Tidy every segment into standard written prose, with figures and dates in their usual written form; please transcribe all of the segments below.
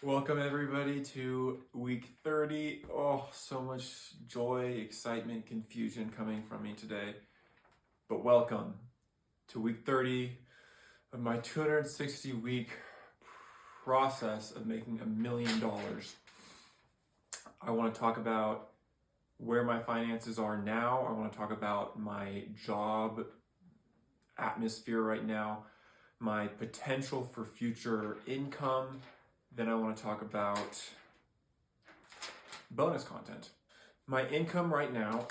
Welcome everybody to week 30. Oh, so much joy, excitement, confusion coming from me today. But welcome to week 30 of my 260 week process of making $1 million. I want to talk about where my finances are now. I want to talk about my job atmosphere right now, my potential for future income. Then I want to talk about bonus content. My income right now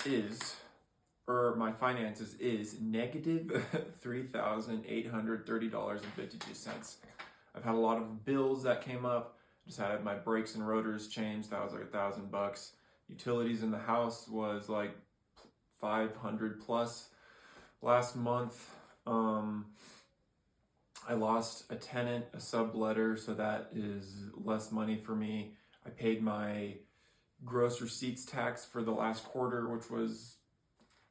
my finances is negative $3,830.52. I've had a lot of bills that came up. Just had my brakes and rotors changed. That was like $1,000. Utilities in the house was like 500 plus last month. I lost a tenant, a subletter, so that is less money for me. I paid my gross receipts tax for the last quarter, which was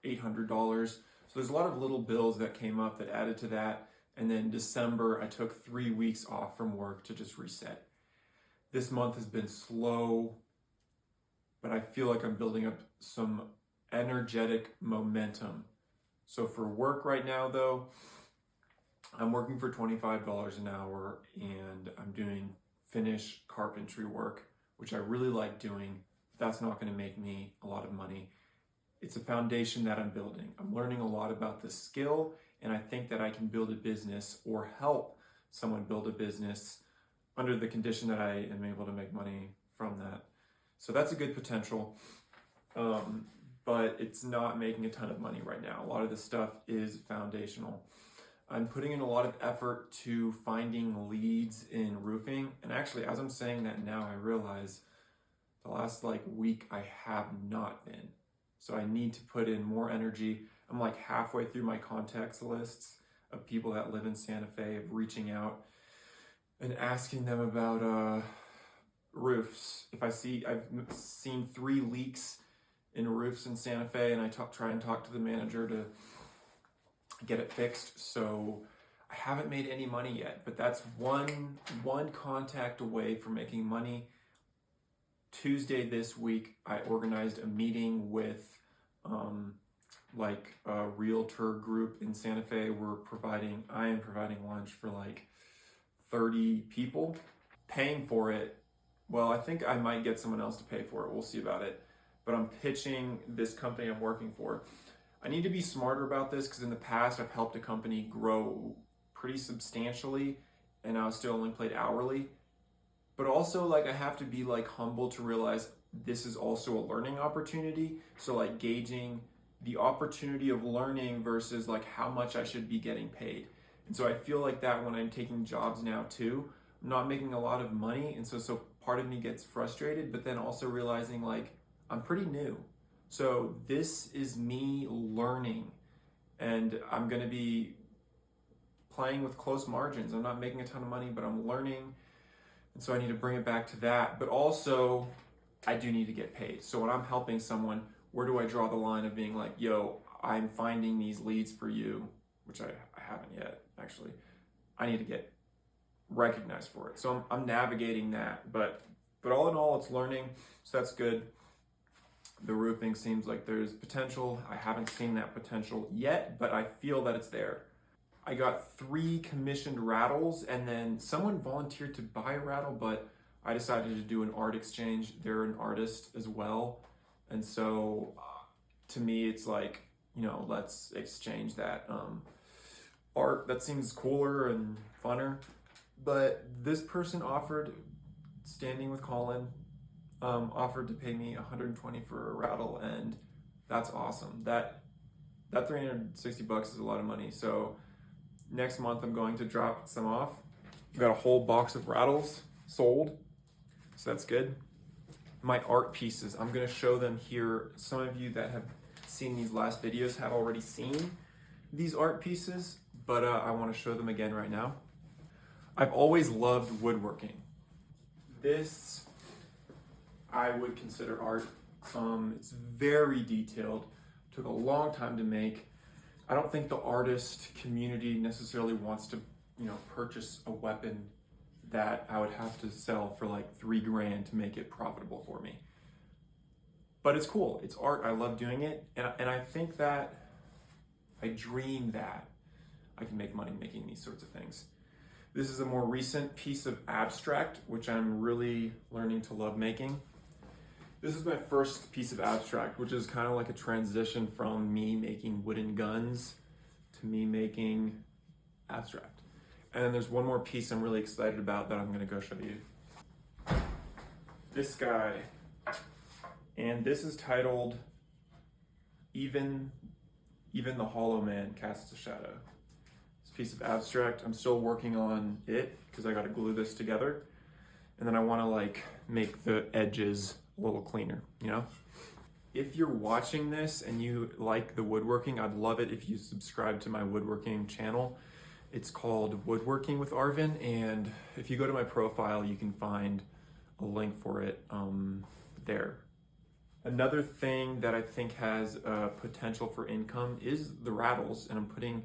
$800. So there's a lot of little bills that came up that added to that. And then December, I took 3 weeks off from work to just reset. This month has been slow, but I feel like I'm building up some energetic momentum. So for work right now though, I'm working for $25 an hour and I'm doing finish carpentry work, which I really like doing. That's not going to make me a lot of money. It's a foundation that I'm building. I'm learning a lot about the skill, and I think that I can build a business or help someone build a business under the condition that I am able to make money from that. So that's a good potential, but it's not making a ton of money right now. A lot of this stuff is foundational. I'm putting in a lot of effort to finding leads in roofing. And actually, as I'm saying that now, I realize the last week I have not been. So I need to put in more energy. I'm like halfway through my contacts lists of people that live in Santa Fe, of reaching out and asking them about roofs. I've seen 3 leaks in roofs in Santa Fe, and I try and talk to the manager to get it fixed. So I haven't made any money yet, but that's one contact away from making money. Tuesday this week, I organized a meeting with a realtor group in Santa Fe. I am providing lunch for 30 people. Paying for it, well, I think I might get someone else to pay for it. We'll see about it. But I'm pitching this company I'm working for. I need to be smarter about this because in the past I've helped a company grow pretty substantially and I was still only paid hourly. But also I have to be humble to realize this is also a learning opportunity. So gauging the opportunity of learning versus how much I should be getting paid. And so I feel like that when I'm taking jobs now too. I'm not making a lot of money, and so part of me gets frustrated, but then also realizing I'm pretty new. So this is me learning, and I'm going to be playing with close margins. I'm not making a ton of money, but I'm learning. And so I need to bring it back to that. But also, I do need to get paid. So when I'm helping someone, where do I draw the line of being yo, I'm finding these leads for you, which I haven't yet, actually. I need to get recognized for it. So I'm navigating that. But all in all, it's learning. So that's good. The roofing seems like there's potential. I haven't seen that potential yet, but I feel that it's there. I got 3 commissioned rattles, and then someone volunteered to buy a rattle, but I decided to do an art exchange. They're an artist as well. And so to me, it's let's exchange that art. That seems cooler and funner. But this person offered, standing with Colin, offered to pay me $120 for a rattle, and that's awesome. That $360 is a lot of money. So next month I'm going to drop some off. I've got a whole box of rattles sold, so that's good. My art pieces, I'm gonna show them here. Some of you that have seen these last videos have already seen these art pieces, but I wanna show them again right now. I've always loved woodworking. This I would consider art. It's very detailed, took a long time to make. I don't think the artist community necessarily wants to, purchase a weapon that I would have to sell for like $3,000 to make it profitable for me. But it's cool. It's art. I love doing it. And I think that I dream that I can make money making these sorts of things. This is a more recent piece of abstract, which I'm really learning to love making. This is my first piece of abstract, which is kind of like a transition from me making wooden guns to me making abstract. And then there's one more piece I'm really excited about that I'm gonna go show you. This guy, and this is titled Even the Hollow Man Casts a Shadow. This piece of abstract, I'm still working on it because I gotta glue this together. And then I wanna like make the edges a little cleaner, you know? If you're watching this and you like the woodworking, I'd love it if you subscribe to my woodworking channel. It's called Woodworking with Arvin, and if you go to my profile, you can find a link for it there. Another thing that I think has potential for income is the rattles, and I'm putting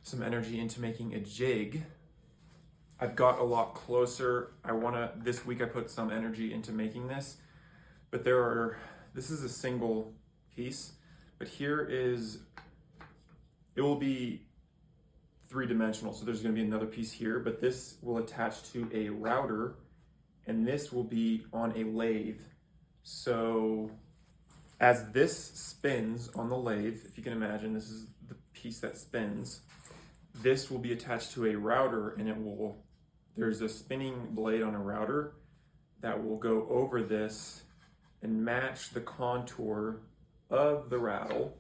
some energy into making a jig. I've got a lot closer. This week I put some energy into making this, but this is a single piece, but it will be three-dimensional. So there's gonna be another piece here, but this will attach to a router, and this will be on a lathe. So as this spins on the lathe, if you can imagine, this is the piece that spins, this will be attached to a router, and there's a spinning blade on a router that will go over this and match the contour of the rattle.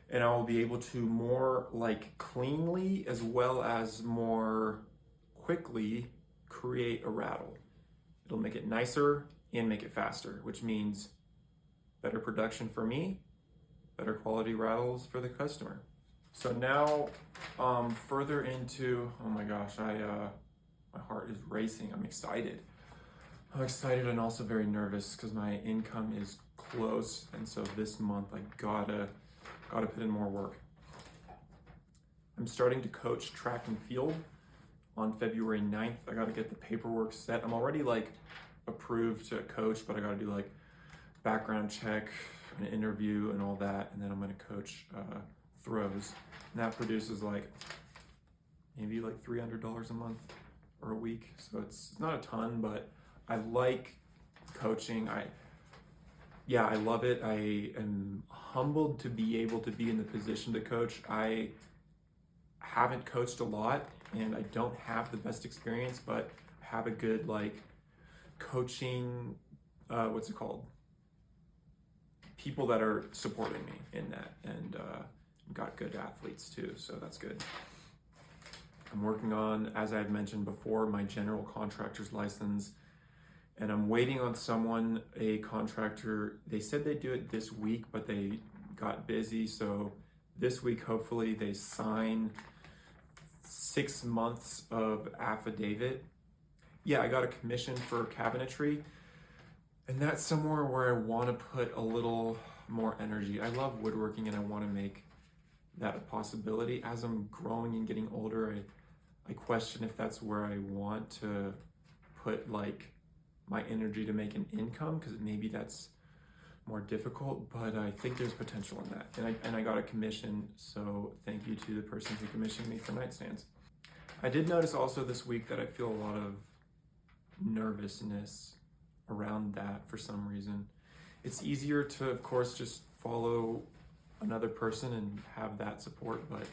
And I will be able to more like cleanly as well as more quickly create a rattle. It'll make it nicer and make it faster, which means better production for me, better quality rattles for the customer. So now further into, oh my gosh, my heart is racing. I'm excited and also very nervous because my income is close. And so this month I gotta put in more work. I'm starting to coach track and field on February 9th. I gotta get the paperwork set. I'm already like approved to coach, but I gotta do like background check, an interview and all that. And then I'm gonna coach throws. And that produces like maybe like $300 a month or a week. So it's not a ton, but I like coaching. I love it. I am humbled to be able to be in the position to coach. I haven't coached a lot and I don't have the best experience, but have a good like coaching, what's it called? People that are supporting me in that, and got good athletes too, so that's good. I'm working on, as I had mentioned before, my general contractor's license, and I'm waiting on someone, a contractor. They said they'd do it this week, but they got busy, so this week hopefully they sign 6 months of affidavit. Yeah, I got a commission for cabinetry, and that's somewhere where I want to put a little more energy. I love woodworking and I want to make that a possibility. As I'm growing and getting older, I question if that's where I want to put like my energy to make an income, because maybe that's more difficult, but I think there's potential in that. And I got a commission, so thank you to the person who commissioned me for nightstands. I did notice also this week that I feel a lot of nervousness around that for some reason. It's easier to, of course, just follow another person and have that support, but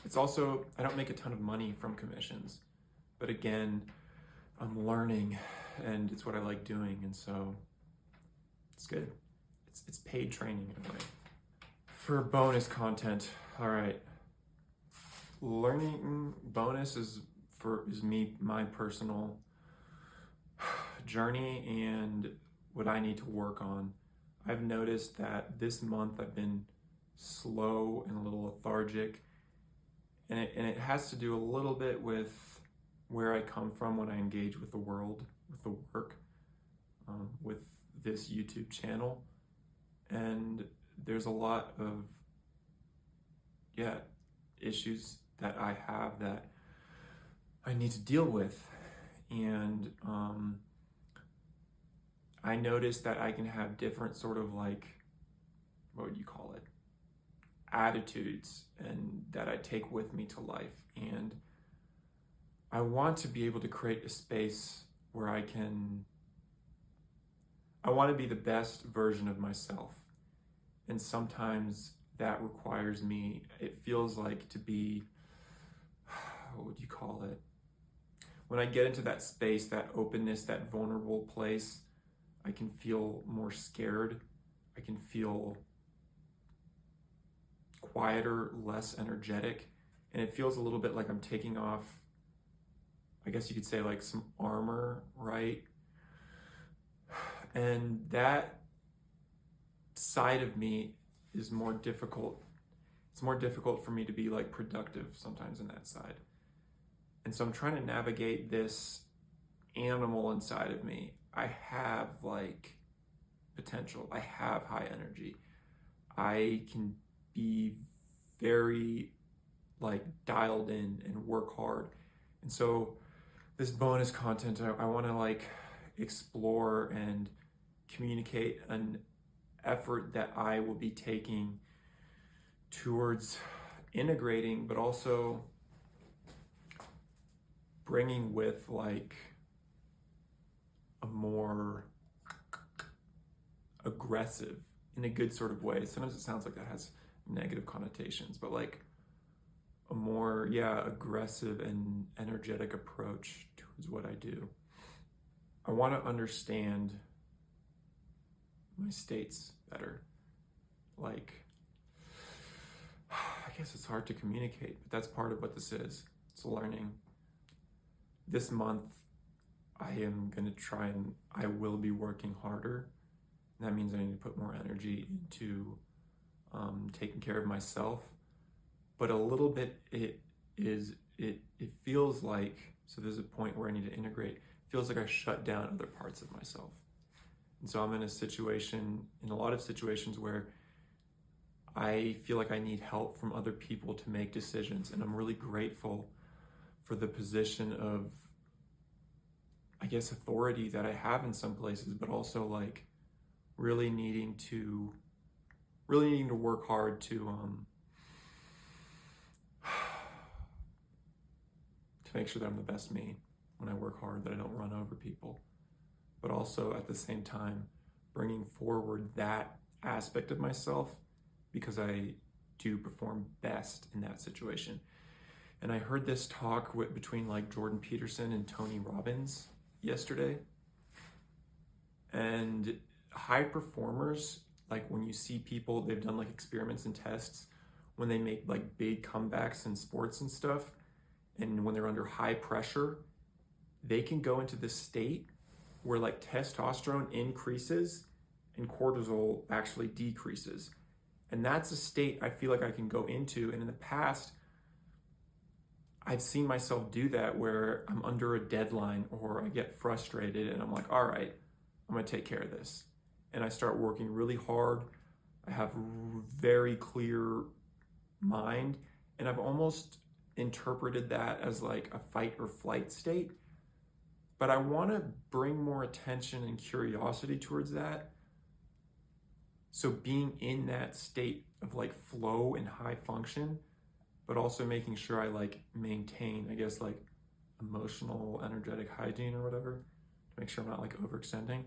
it's also, I don't make a ton of money from commissions, but again, I'm learning and it's what I like doing, and so it's good. It's paid training in a way. For bonus content, all right. Learning bonus is me, my personal journey and what I need to work on. I've noticed that this month I've been slow and a little lethargic, and it has to do a little bit with where I come from when I engage with the world, with the work, with this YouTube channel. And there's a lot of issues that I have that I need to deal with. And I noticed that I can have different sort of like, what would you call it? Attitudes, and that I take with me to life. And I want to be able to create a space where I want to be the best version of myself. And sometimes that requires me, it feels like to be, what would you call it? When I get into that space, that openness, that vulnerable place, I can feel more scared. I can feel quieter, less energetic. And it feels a little bit like I'm taking off, I guess you could say, like some armor, right? And that side of me is more difficult. It's more difficult for me to be like productive sometimes in that side. And so I'm trying to navigate this animal inside of me. I have like potential. I have high energy. I can be very like dialed in and work hard. And so this bonus content, I want to like explore and communicate an effort that I will be taking towards integrating, but also bringing with like a more aggressive, in a good sort of way. Sometimes it sounds like that has negative connotations, but like a more, aggressive and energetic approach towards what I do. I want to understand my states better. Like, I guess it's hard to communicate, but that's part of what this is. It's learning. This month, I am going to try and I will be working harder. And that means I need to put more energy into taking care of myself. But a little bit, it feels like, so there's a point where I need to integrate. It feels like I shut down other parts of myself. And so I'm in a lot of situations where I feel like I need help from other people to make decisions. And I'm really grateful for the position of, I guess, authority that I have in some places, but also like really needing to work hard to make sure that I'm the best me when I work hard, that I don't run over people, but also at the same time bringing forward that aspect of myself because I do perform best in that situation. And I heard this talk between like Jordan Peterson and Tony Robbins yesterday. And high performers, like when you see people, they've done like experiments and tests when they make like big comebacks in sports and stuff, and when they're under high pressure, they can go into this state where like testosterone increases and cortisol actually decreases. And that's a state I feel like I can go into. And in the past, I've seen myself do that where I'm under a deadline or I get frustrated and I'm like, all right, I'm gonna take care of this. And I start working really hard. I have very clear mind, and I've almost interpreted that as like a fight or flight state. But I wanna bring more attention and curiosity towards that. So being in that state of like flow and high function, but also making sure I like maintain, I guess, like emotional, energetic hygiene or whatever, to make sure I'm not like overextending.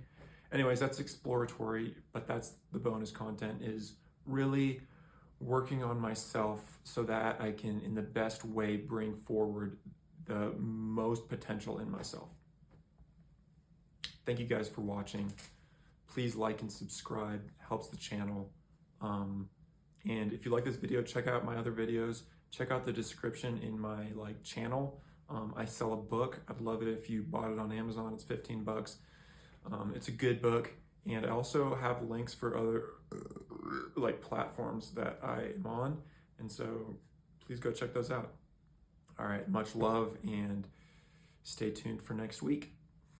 Anyways, that's exploratory, but that's the bonus content, is really working on myself so that I can, in the best way, bring forward the most potential in myself. Thank you guys for watching. Please like and subscribe, helps the channel. And if you like this video, check out my other videos. Check out the description in my like channel. I sell a book. I'd love it if you bought it on Amazon. It's $15. It's a good book. And I also have links for other like platforms that I am on. And so please go check those out. All right, much love and stay tuned for next week.